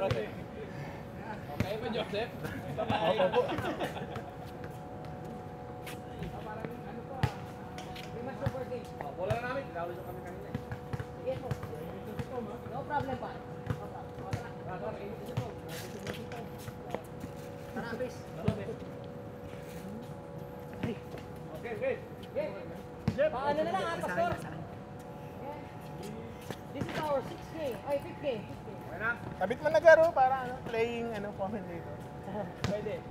Okay ba, Joseph? Opo po. Wala na namin. Tinawag kami kanina. Sige po. No problem pa. Tara, Chris. Okay. Paano na lang, Pastor? This is our 6K. Ay, 5K. Okay na? Kabit mo na garo para playing commentator. Pwede.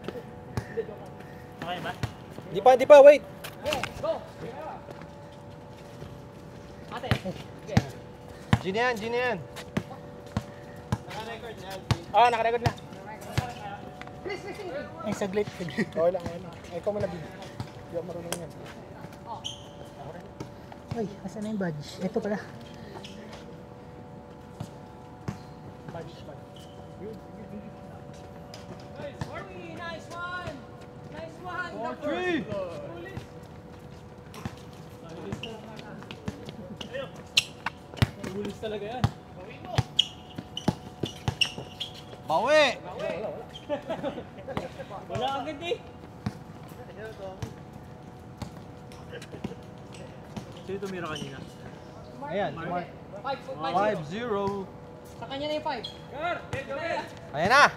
Okay ba? Di pa, wait. Okay, go. Ate. Okay. Gina yan. Naka-record na. Naka-record na. Chris, Chris. Ay, saglit. Okay lang. Ay, ikaw mo na big. Hindi ako marunong yan. Ay, asan na yung badge? Ito pala. Badge. Nice one. Nice one. 4-3. Bulis talaga yan. Bawi. Wala agad eh. Sino tumira kanina? Ayan, Mark. 5-0. 5-0. Sa kanya na yung 5. Ayan na.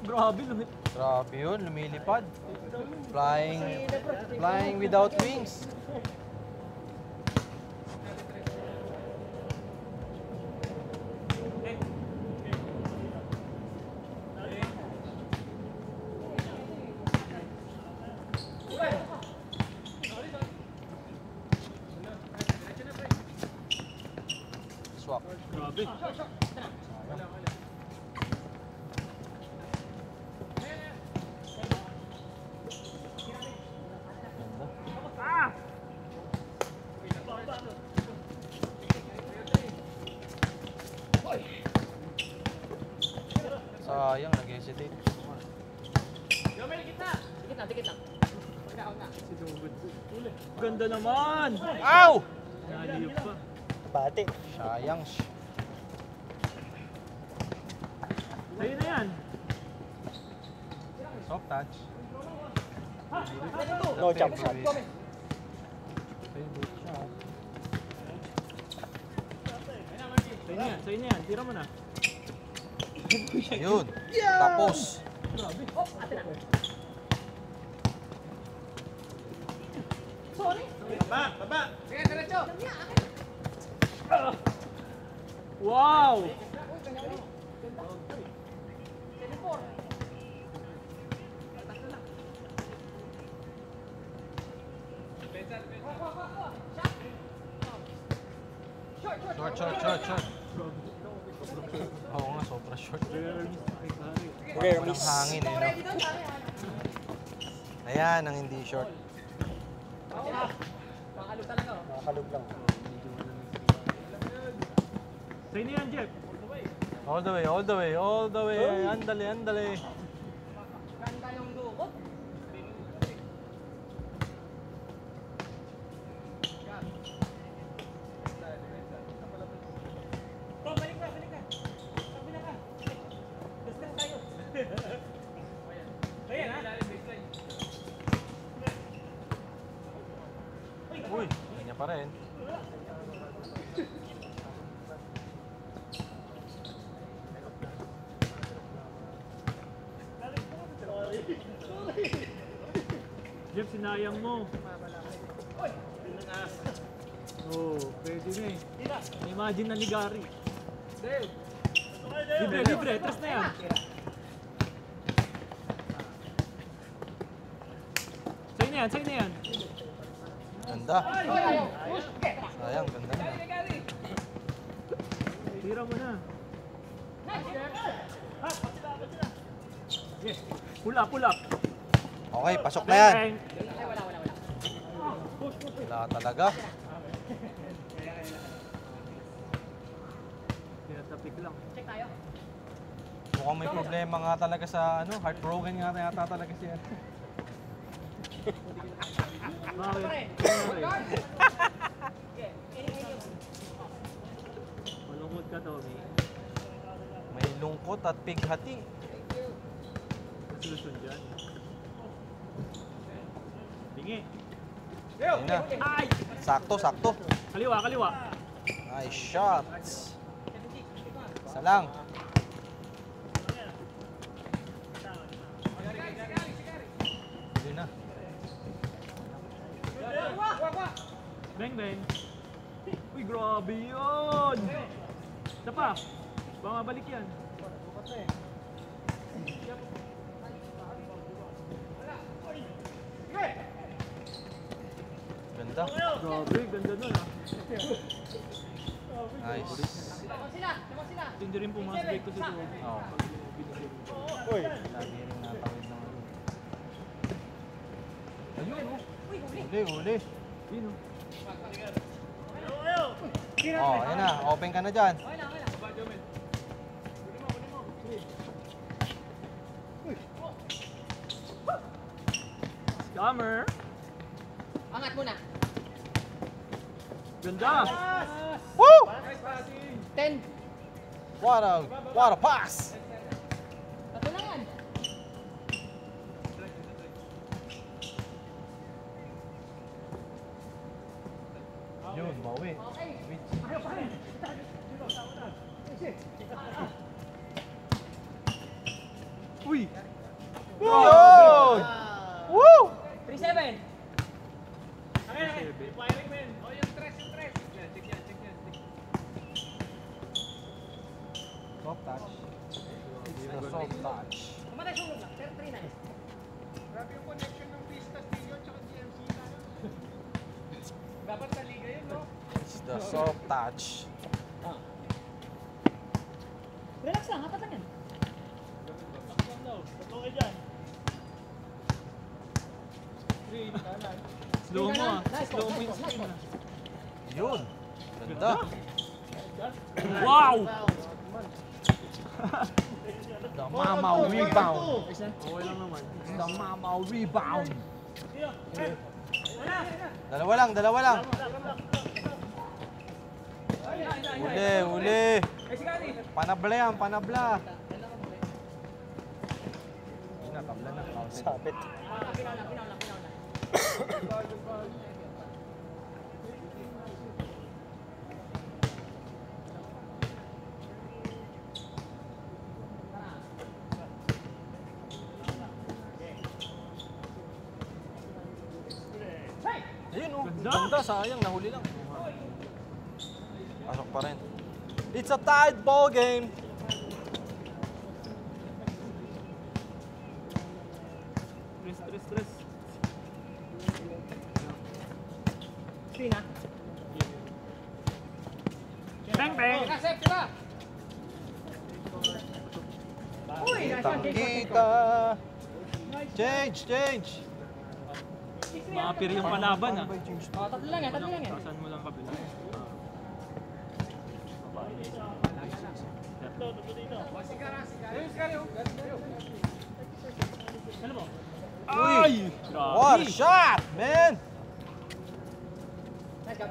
Grabe, lumit. Grabe yun, lumilipad. Flying without wings. Swak. Grabe. Sayang, nag-hesitate. Dikit na. Huwag na. Si Dugod. Ganda naman. Ow! Naliyop pa. Bate. Sayang. Sa'yo na yan. Soft touch. No jump shot. Favorite shot. Sa'yo na yan. Tira mo na. Ayun. Tapos. Sorry. Baba. Sige, diretso. Wow! Short. Oo nga, sobra short. Rare Walang miss. hangin eh, no? Ayan ang hindi short. Nakakalog lang. Sa'yo na yan, Jeff. All the way. Andale. Ganda yung dukot. Balik ka. Kabila ka. Discuss tayo. Ayan ha. Uy, kanya pa rin. Jeff, sinayang mo. Oh, pwede na eh. Imagine na ni Gary. Libre. Tras na yan. Sa'yo na yan. Ganda. Sayang, ganda na. Tira mo na. Pull up. Okay, pasok na yan. Wala. Wala talaga. Tinatapik lang. Check tayo. Mukhang may problema nga talaga sa heartbroken nga yata talaga siya. Bakit? Malungkot ka, Tommy. May lungkot at pighati. Solusyon dyan. Bingi. Ayun na. Ay! Sakto, sakto. Kaliwa, kaliwa. Nice shots. Isa lang. Yun na. Bang, bang. Uy, grabe yun! Isa pa. Baka mabalik yan. Ganda. Grabe, ganda nun ah. Nice. Naman sila. Hindi rin pumasok dito sa doon. Oh. Uy, Lagi rin natawid ng ano. Ayun, oh. Uy, huli. Huli, huli. Yun oh. Oh, ayun na. Open ka na dyan. Okay lang. Scammer! Angat muna. Ganda! Woo! 10. What a pass! Tatlo lang yan. Yun, bawi. Okay. Uy! Yun! Woo! 3-7. Soft touch. Zero soft touch. Kumatay sulog lang. 3-9. grabe yung connection ng Vista Studio tsaka GMC na. Dapat sa liga yun, no? It's the soft touch. Relax lang. Apat lang yan. Slow mo ah. Nice Slow mo nice yung nice spin ah. Yun. Ganda. Wow! The Mamaw rebound. Okay lang naman. The Mamaw rebound. Dalawa lang, dalawa lang. Uli, uli. Panabla yan, panabla. Yun na, tabla na. Sapit. Ayun oh, Ganda. ganda, sayang, nahuli lang. Pasok pa rin. It's a tied ball game. Stress. Screen ha. Bang, bang! Safe, diba? Uy, Kitang kita. Change. Mga piri yung palaban ah. Oh, tatlo lang yan. Tasan mo lang kabila. Ay! What a shot, man! Nice job.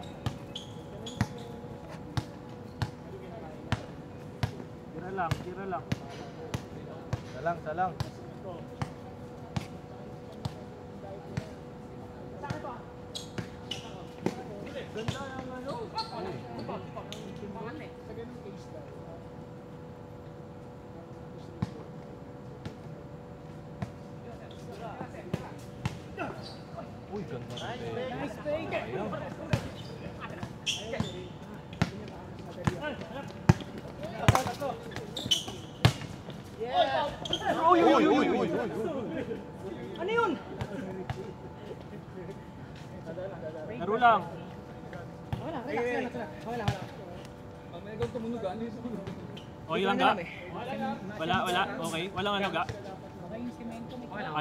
Tira lang. Salang. Ganda yung ano. Uy, ganda rin. Nice play. Ayun. Uy. Ano yun? Laro lang. Wala, relax. Wala. Okay lang ga? Wala. Okay. Walang ano ga?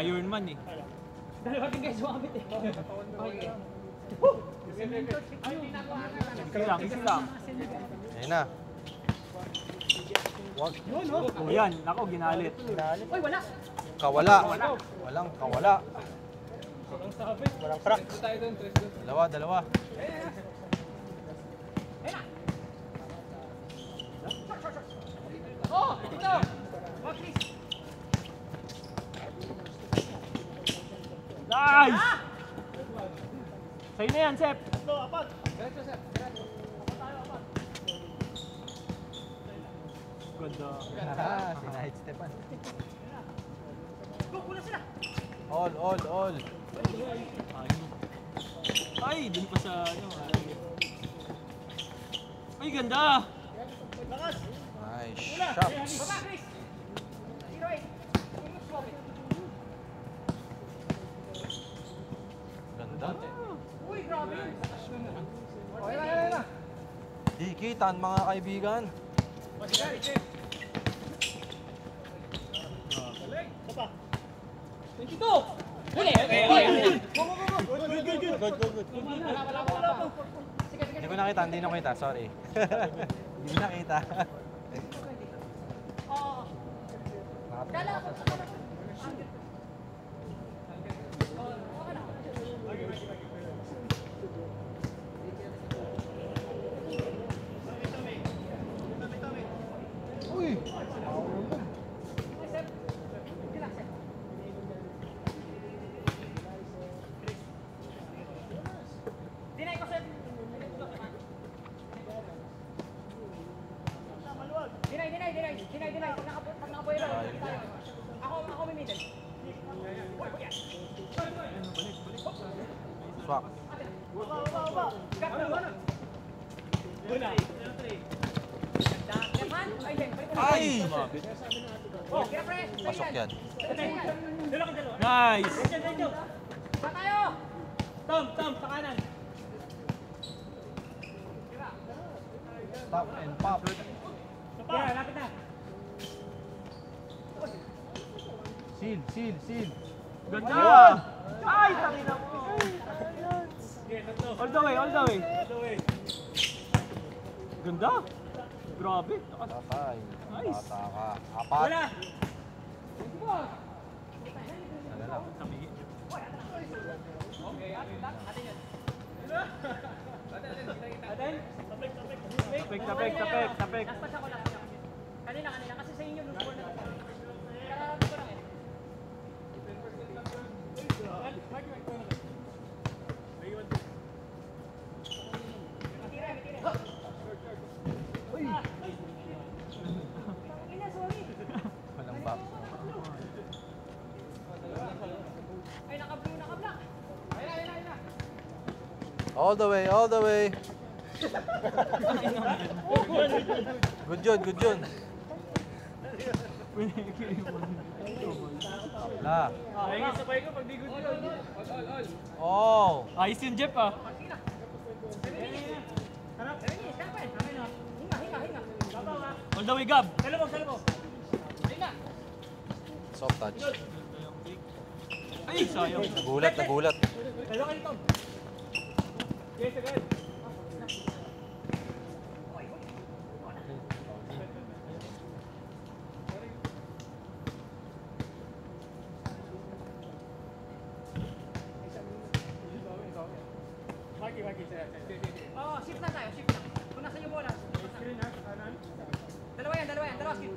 Iron Man eh. Dalawa din guys, sumabit eh. Okay. Easy lang. Ayun na. Wag. O yan, ako ginalit. Uy, wala. Kawala. Walang kawala. Walang crack. Dalawa. Oh, ito. Wag, please. Nice! Sa'yo na yan, Sep. Diretso, sir. Diretso. Ganda. Si Night Stepan. Go, kulang sila. All. Ay, dun pa sa ano. Ay, ganda! Nice shots. Baba, Chris. 0-8. Swap it. Ganda. Uy, grabe yun. Oh, yun na. Dikitan mga kaibigan. Huli! Hindi ko nakita, hindi nakita. Sorry. Hindi ko nakita. Uy! Dinay ko, sir. Dinay. Pag nakaboy lang, tayo. Ako may middle. Swak. Ay! Oh, kira pre. Pasok yan. Nice! Ba tayo? Tom, sa kanan. Stop and pop. Kira, lapit na. Seal. Ganda! Ay, tangina mo! All the way. Ganda! Grabe! Tatay. Nice. Bata ka. Apat. Ano lang. Sabi. Tapik. Last pass ako. Kanina. Kasi sa inyo, nung score na. Kararating ko lang eh. Walang back. Ay, naka-blue, naka-black. Ayun na. All the way. Good yun. Tabla. Sabay ko pag di good yun. Oh! Ayos yun, Jeff ah. All the way, Gab. Salubog. Soft touch. Ay, sayang. Nagulat. Oh, shift na tayo. Kung nasa yung bola. Dalawa yan. Dalawa skill.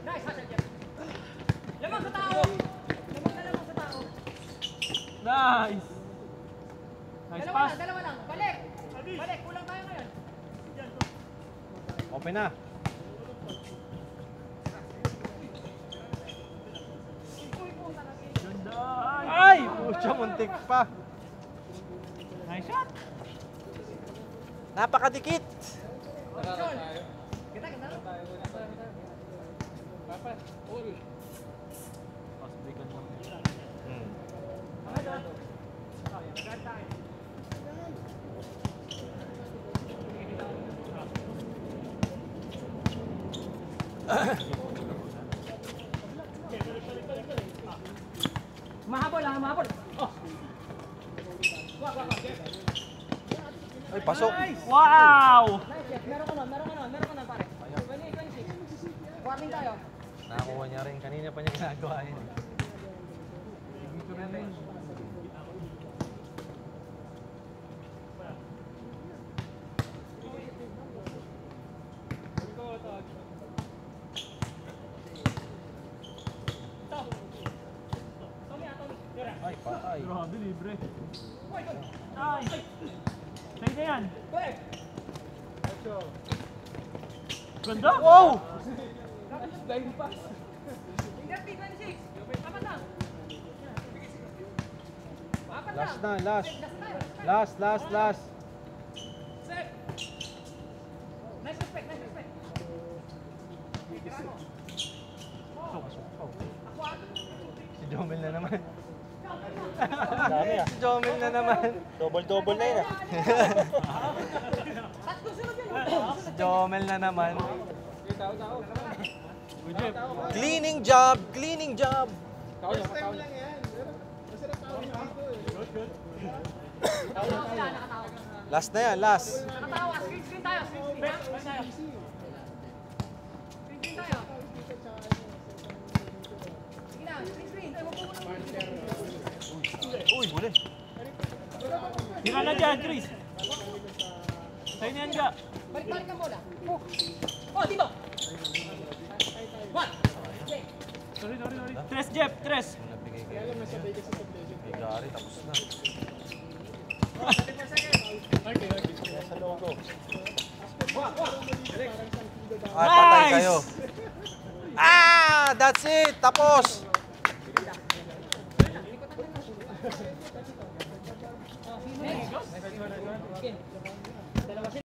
Nice hustle, Jeff. Lamang sa tao. Nice. Nice pass. Dalawa lang. Balik. Kulang tayo ngayon. Open na. Ganda. Ay! Pucha, muntik pa. Nice shot. Napakadikit. Pass breakan lang. Mahabol. Oh. Wag. Ay, pasok. Wow! Nice, Jeff. Meron ka nun, pare. 26. Warning tayo. Nakakuha niya rin. Kanina pa niya ginagawa yun. libre. Ay! Sa'yo na yan. Ganda! Wow! Hindi, 26. Tama na. Last na, last. Last. Set. Nice respect, nice respect. Si Jomel na naman. Dami ah. Si Jomel na naman. Double na yun ah. Tatlo sunod yun. Si Jomel na naman. Good job. Cleaning job! Cleaning job! Nakatawa. Last na yan, last. Nakatawa. Screen tayo. Screen tayo. Screen tayo. Sige na, screen. Ay, wag mo muna. Uy, huli. Tira na dyan, Chris. Sa'yo na yan ka. Balik ang bola. Oh, dito. One. Sorry. Tres, Jeff. Tres. Nabigay kayo. May gari, tapos na. Sa logo. Ay, patay Nice! kayo. Ah! That's it! Tapos! Next.